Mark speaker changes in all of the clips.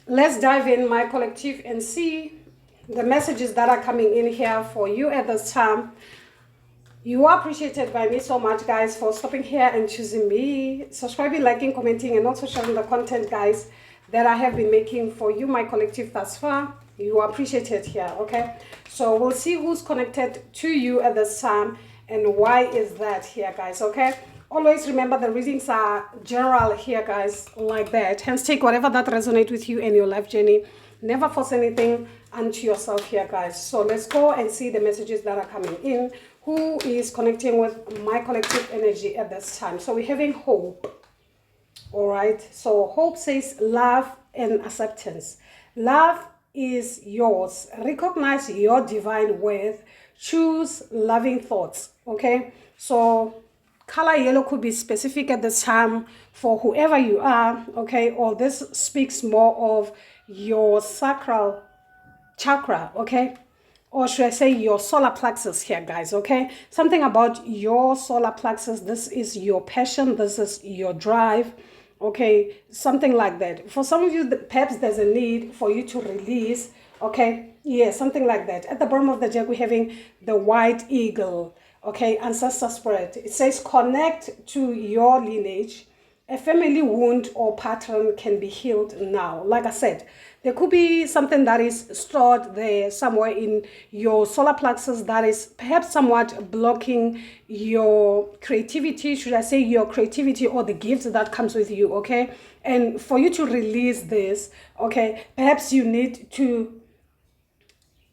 Speaker 1: Let's dive in, my collective, and see the messages that are coming in here for you at this time. You are appreciated by me so much, guys, for stopping here and choosing me, subscribing, liking, commenting, and also sharing the content, guys, that I have been making for you, my collective, thus far. You are appreciated here, okay? So we'll see who's connected to you at this time and why is that here, guys, okay? Always remember the readings are general here, guys, like that. Hence, take whatever that resonates with you in your life journey. Never force anything unto yourself here, guys. So let's go and see the messages that are coming in. Who is connecting with my collective energy at this time? So we're having hope. All right. So hope says love and acceptance. Love is yours. Recognize your divine worth. Choose loving thoughts. Okay. So color yellow could be specific at this time for whoever you are. Okay. Or this speaks more of your sacral chakra. Okay. Or should I say your solar plexus here, guys, okay? Something about your solar plexus. This is your passion. This is your drive, okay? Something like that. For some of you, perhaps there's a need for you to release, okay? Yeah, something like that. At the bottom of the deck, we're having the white eagle, okay? Ancestor spirit. It says connect to your lineage. A family wound or pattern can be healed now. Like I said, there could be something that is stored there somewhere in your solar plexus that is perhaps somewhat blocking your creativity, should I say your creativity or the gifts that comes with you, okay? And for you to release this, okay, perhaps you need to,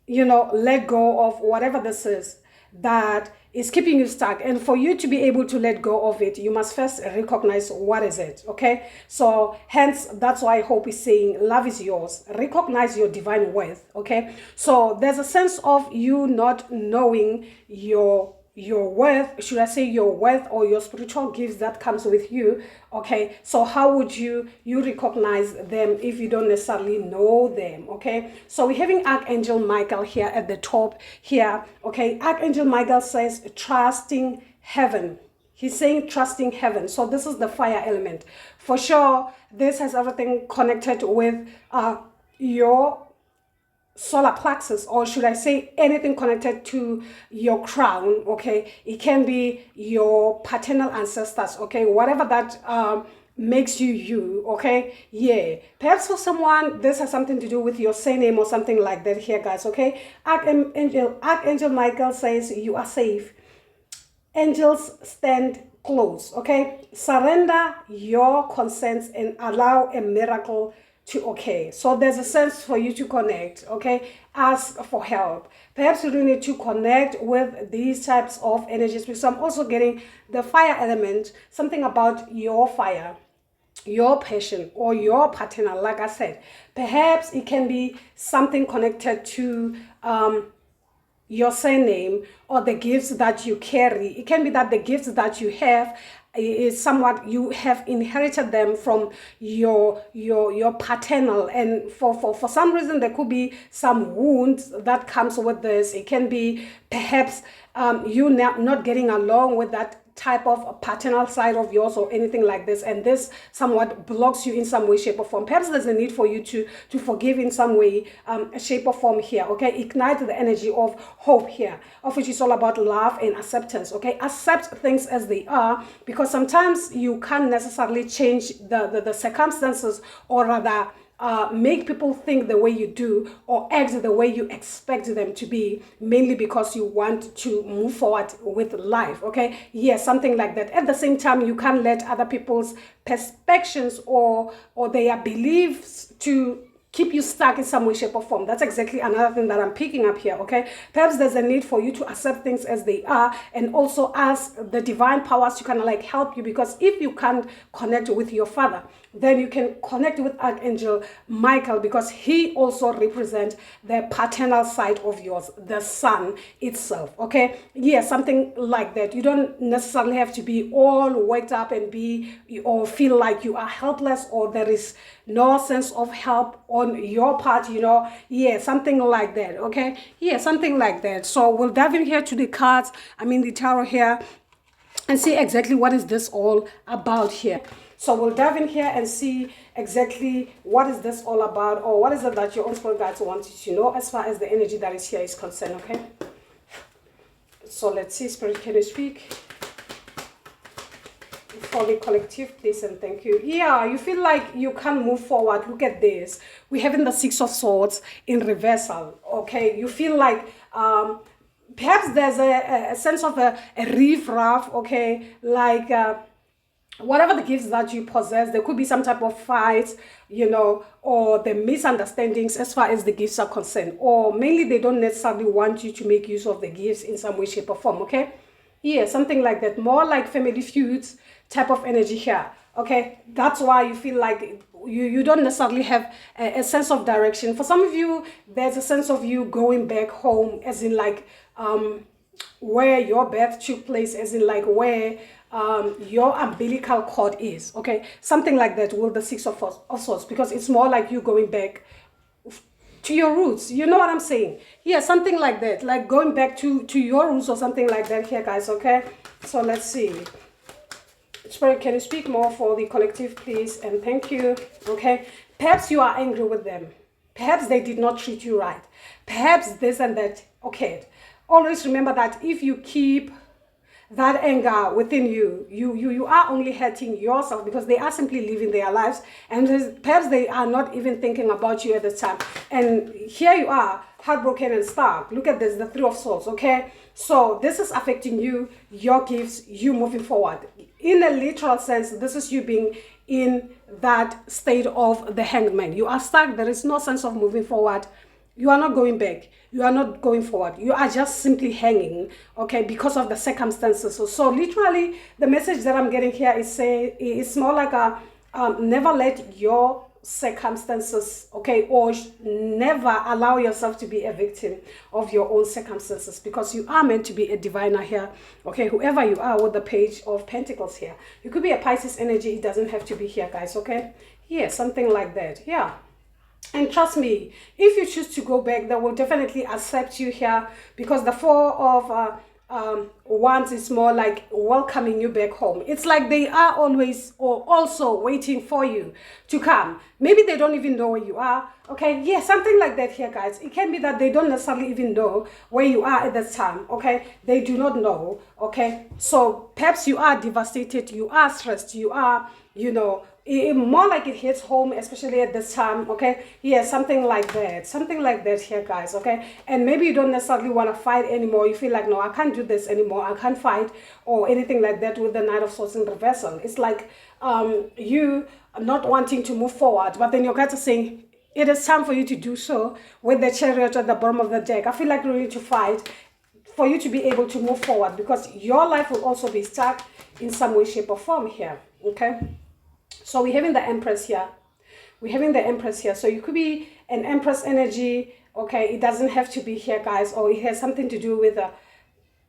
Speaker 1: let go of whatever this is that is keeping you stuck. And for you to be able to let go of it, you must first recognize what is it, okay? So hence, that's why hope is saying love is yours. Recognize your divine worth, okay? So there's a sense of you not knowing your worth, should I say your worth or your spiritual gifts that comes with you, okay? So how would you recognize them if you don't necessarily know them, okay? So we're having Archangel Michael here at the top here, okay? Archangel Michael says trusting heaven. He's saying trusting heaven. So this is the fire element. For sure, this has everything connected with your solar plexus, or should I say anything connected to your crown, okay? It can be your paternal ancestors, okay? Whatever that makes you, okay? Yeah. Perhaps for someone, this has something to do with your surname or something like that here, guys, okay? Archangel Michael says you are safe. Angels stand close, okay? Surrender your concerns and allow a miracle to okay. So there's a sense for you to connect, okay? Ask for help. Perhaps you do need to connect with these types of energies, because I'm also getting the fire element, something about your fire, your passion, or your paternal. Like I said, perhaps it can be something connected to your surname or the gifts that you carry. It can be that the gifts that you have is somewhat you have inherited them from your paternal, and for some reason there could be some wounds that comes with this. It can be perhaps you not getting along with that type of paternal side of yours or anything like this, and this somewhat blocks you in some way, shape, or form. Perhaps there's a need for you to forgive in some way, shape, or form here, okay? Ignite the energy of hope here, of which is all about love and acceptance, okay? Accept things as they are, because sometimes you can't necessarily change the circumstances, or rather make people think the way you do or act the way you expect them to be, mainly because you want to move forward with life, okay? Yes, something like that. At the same time, you can't let other people's perspectives or their beliefs to keep you stuck in some way, shape, or form. That's exactly another thing that I'm picking up here, okay? Perhaps there's a need for you to accept things as they are and also ask the divine powers to kind of like help you, because if you can't connect with your father, then you can connect with Archangel Michael, because he also represents the paternal side of yours, the sun itself, okay? Yeah, something like that. You don't necessarily have to be all worked up and be or feel like you are helpless or there is no sense of help on your part, yeah, something like that, okay? Yeah, something like that. So we'll dive in here to the cards, the tarot here, and see exactly what is this all about here. So we'll dive in here and see exactly what is this all about, or what is it that your own spirit guides want you to know as far as the energy that is here is concerned, okay? So let's see, Spirit, can you speak for the collective, please, and thank you. Yeah, you feel like you can't move forward. Look at this. We're having the Six of Swords in reversal, okay? You feel like perhaps there's a sense of a riff-raff, okay? Like whatever the gifts that you possess, there could be some type of fight, you know, or the misunderstandings as far as the gifts are concerned. Or mainly they don't necessarily want you to make use of the gifts in some way, shape, or form, okay? Yeah, something like that. More like family feuds type of energy here, okay? That's why you feel like you don't necessarily have a sense of direction. For some of you, there's a sense of you going back home, as in like where your birth took place, as in like where your umbilical cord is, okay? Something like that with the Six of Swords, because it's more like you going back to your roots. You know what I'm saying? Yeah, something like that, like going back to your roots or something like that here, guys, okay? So let's see. Spirit, can you speak more for the collective, please? And thank you, okay? Perhaps you are angry with them. Perhaps they did not treat you right. Perhaps this and that, okay? Always remember that if you keep that anger within you, you are only hurting yourself, because they are simply living their lives, and perhaps they are not even thinking about you at the time. And here you are, heartbroken and stuck. Look at this, the Three of Swords, okay? So this is affecting you, your gifts, you moving forward. In a literal sense, this is you being in that state of the Hanged Man. You are stuck. There is no sense of moving forward. You are not going back. You are not going forward. You are just simply hanging, okay, because of the circumstances. So literally, the message that I'm getting here is it's more like a never let your circumstances, okay, or never allow yourself to be a victim of your own circumstances, because you are meant to be a diviner here, okay? Whoever you are with the Page of Pentacles here, you could be a Pisces energy. It doesn't have to be here, guys, okay? Yeah, something like that. Yeah. And trust me, if you choose to go back, they will definitely accept you here, because the Four of Wands is more like welcoming you back home. It's like they are always or also waiting for you to come. Maybe they don't even know where you are, okay? Yeah, something like that here, guys. It can be that they don't necessarily even know where you are at that time, okay? They do not know, okay? So perhaps you are devastated, you are stressed, you are, you know, more like it hits home, especially at this time, okay? Yeah, something like that here, guys, okay? And maybe you don't necessarily want to fight anymore. You feel like, no, I can't do this anymore, I can't fight or anything like that with the Knight of Swords in reversal. It's like you not wanting to move forward, but then your guides are saying it is time for you to do so with the Chariot at the bottom of the deck. I feel like you need to fight for you to be able to move forward, because your life will also be stuck in some way, shape, or form here, okay? So we're having the Empress here. We're having the Empress here. So you could be an Empress energy, okay? It doesn't have to be here, guys, or it has something to do with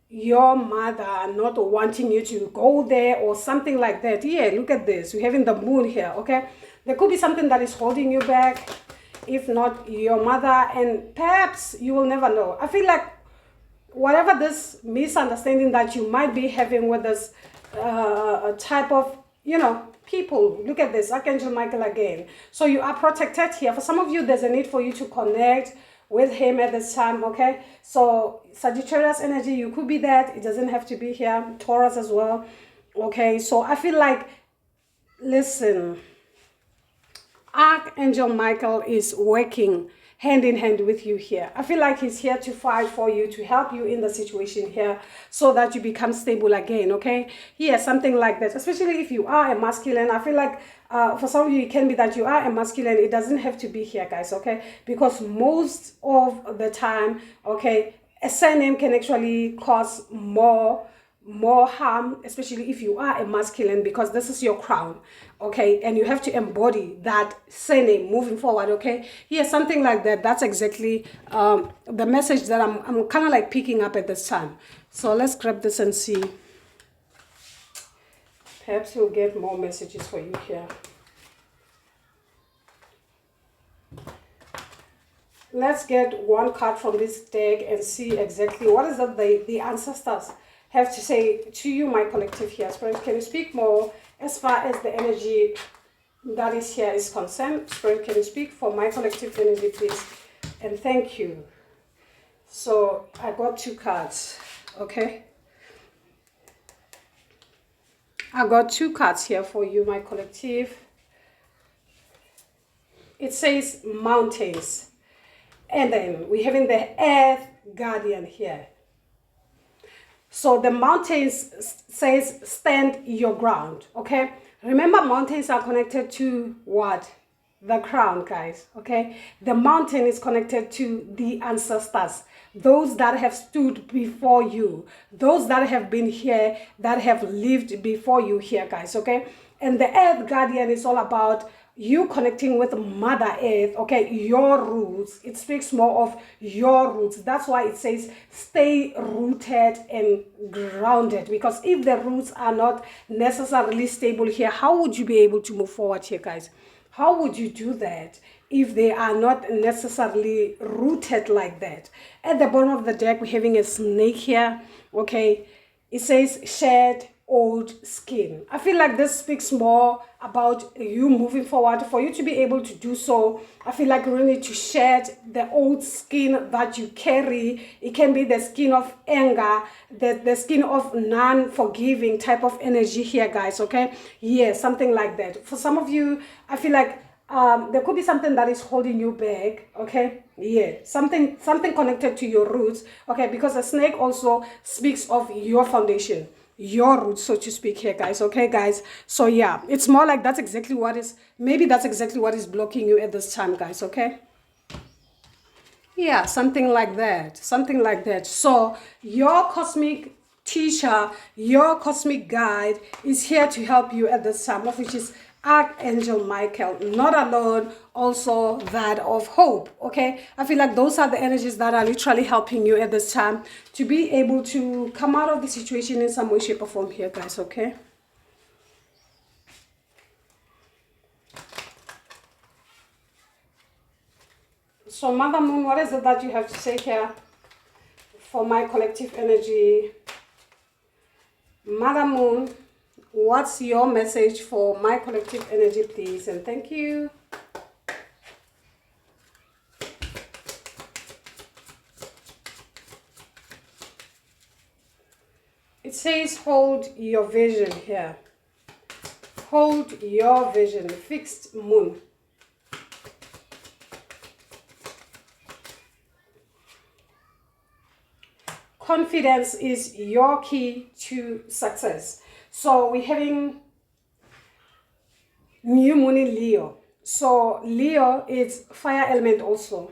Speaker 1: your mother not wanting you to go there or something like that. Yeah, look at this. We're having the Moon here, okay? There could be something that is holding you back, if not your mother, and perhaps you will never know. I feel like whatever this misunderstanding that you might be having with this type of, you know, people, look at this, Archangel Michael again. So you are protected here. For some of you, there's a need for you to connect with him at this time, okay? So Sagittarius energy, you could be that. It doesn't have to be here. Taurus as well, okay? So I feel like, listen, Archangel Michael is working hand in hand with you here. I feel like he's here to fight for you, to help you in the situation here, so that you become stable again, okay? Yeah, something like that. Especially if you are a masculine. I feel like for some of you, it can be that you are a masculine. It doesn't have to be here, guys, okay? Because most of the time, okay, a surname can actually cause more harm, especially if you are a masculine, because this is your crown, okay? And you have to embody that surname moving forward, okay? Yeah, something like that. That's exactly the message that I'm kind of like picking up at this time. So let's grab this and see. Perhaps we'll get more messages for you here. Let's get one card from this deck and see exactly what is that the ancestors have to say to you, my collective here. Spirit, can you speak more as far as the energy that is here is concerned. Spirit, can you speak for my collective energy, please? And thank you. So I got 2 cards, okay? I got 2 cards here for you, my collective. It says mountains. And then we're having the earth guardian here. So the mountains says stand your ground, okay? Remember, mountains are connected to what? The crown, guys, okay? The mountain is connected to the ancestors, those that have stood before you, those that have been here, that have lived before you here, guys, okay? And the earth guardian is all about you connecting with Mother Earth, okay? Your roots. It speaks more of your roots. That's why it says stay rooted and grounded, because if the roots are not necessarily stable here, how would you be able to move forward here, guys? How would you do that if they are not necessarily rooted like that? At the bottom of the deck, we're having a snake here, okay? It says shed old skin. I feel like this speaks more about you moving forward. For you to be able to do so, I feel like you really need to shed the old skin that you carry. It can be the skin of anger, the skin of non-forgiving type of energy here, guys, okay? Yeah, something like that. For some of you, I feel like there could be something that is holding you back, okay? Yeah, something connected to your roots, okay? Because a snake also speaks of your foundation, your roots, so to speak here, guys, okay, guys? So yeah, it's more like that's exactly what is, maybe that's exactly what is blocking you at this time, guys, okay? Yeah, something like that, something like that. So your cosmic teacher, your cosmic guide is here to help you at this time, of which is Archangel Michael, not alone, also that of hope, okay? I feel like those are the energies that are literally helping you at this time to be able to come out of the situation in some way, shape, or form here, guys, okay? So Mother Moon, what is it that you have to say here for my collective energy? Mother Moon, what's your message for my collective energy, please? And thank you. It says hold your vision here. Hold your vision. Fixed moon. Confidence is your key to success. So we're having new moon in Leo. So Leo is fire element also,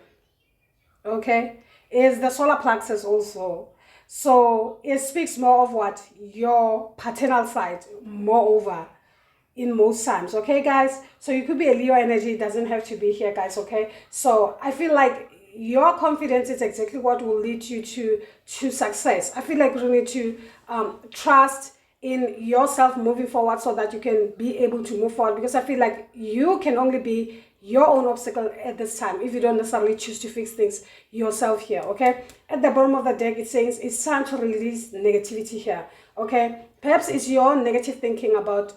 Speaker 1: okay? Is the solar plexus also. So it speaks more of what? Your paternal side, moreover, in most times, okay, guys? So you could be a Leo energy, it doesn't have to be here, guys, okay? So I feel like your confidence is exactly what will lead you to success. I feel like you need to trust in yourself moving forward so that you can be able to move forward, because I feel like you can only be your own obstacle at this time if you don't necessarily choose to fix things yourself here, okay? At the bottom of the deck, it says it's time to release negativity here, okay? Perhaps it's your negative thinking about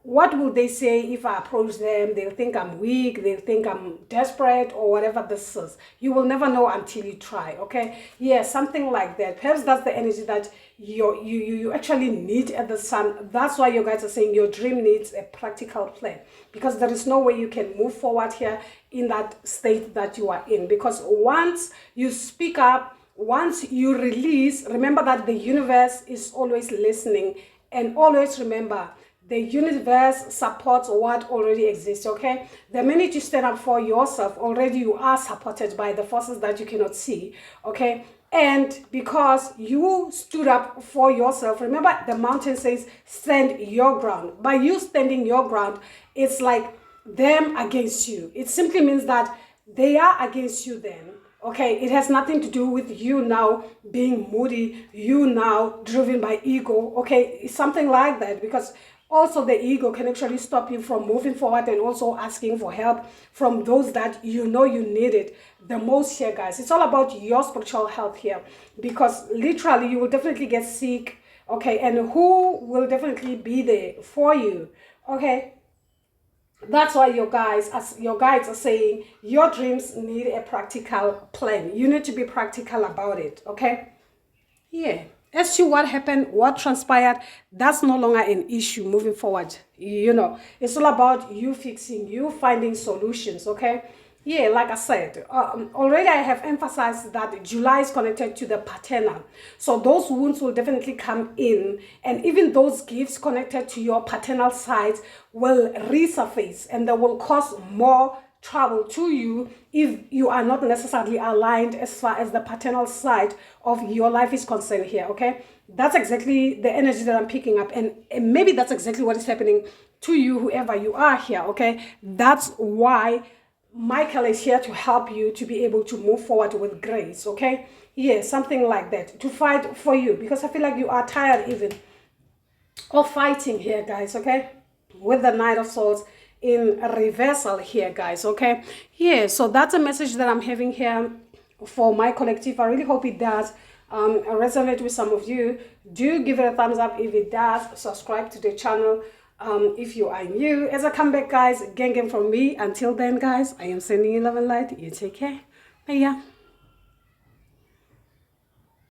Speaker 1: what will they say if I approach them. They'll think I'm weak, they'll think I'm desperate, or whatever this is. You will never know until you try, okay? Yeah, something like that. Perhaps that's the energy that you actually need at the sun. That's why you guys are saying your dream needs a practical plan, because there is no way you can move forward here in that state that you are in. Because once you speak up, once you release, remember that the universe is always listening, and always remember, the universe supports what already exists, okay? The minute you stand up for yourself, already you are supported by the forces that you cannot see, okay? And because you stood up for yourself, remember the mountain says, stand your ground. By you standing your ground, it's like them against you. It simply means that they are against you then. Okay, it has nothing to do with you now being moody, you now driven by ego. Okay, it's something like that, because also the ego can actually stop you from moving forward and also asking for help from those that you know you need it the most here, guys. It's all about your spiritual health here, because literally you will definitely get sick okay, and who will definitely be there for you, okay. That's why your guys, as your guides are saying, your dreams need a practical plan. You need to be practical about it, okay. Yeah. As to what happened, what transpired, that's no longer an issue moving forward. You know, it's all about you fixing, you finding solutions, okay? Yeah, like I said, already I have emphasized that July is connected to the paternal. So those wounds will definitely come in, and even those gifts connected to your paternal side will resurface, and they will cause more trouble to you if you are not necessarily aligned as far as the paternal side of your life is concerned here, okay. That's exactly the energy that I'm picking up, and maybe that's exactly what is happening to you, whoever you are here, okay. That's why Michael is here to help you to be able to move forward with grace, okay. Yeah, something like that, to fight for you, because I feel like you are tired even of fighting here, guys, okay, with the Knight of Swords in reversal here, guys, okay. Yeah, so that's a message that I'm having here for my collective. I really hope it does resonate with some of you. Do give it a thumbs up if it does. Subscribe to the channel if you are new. As I come back, guys, gang from me. Until then, guys, I am sending you love and light. You take care. Bye.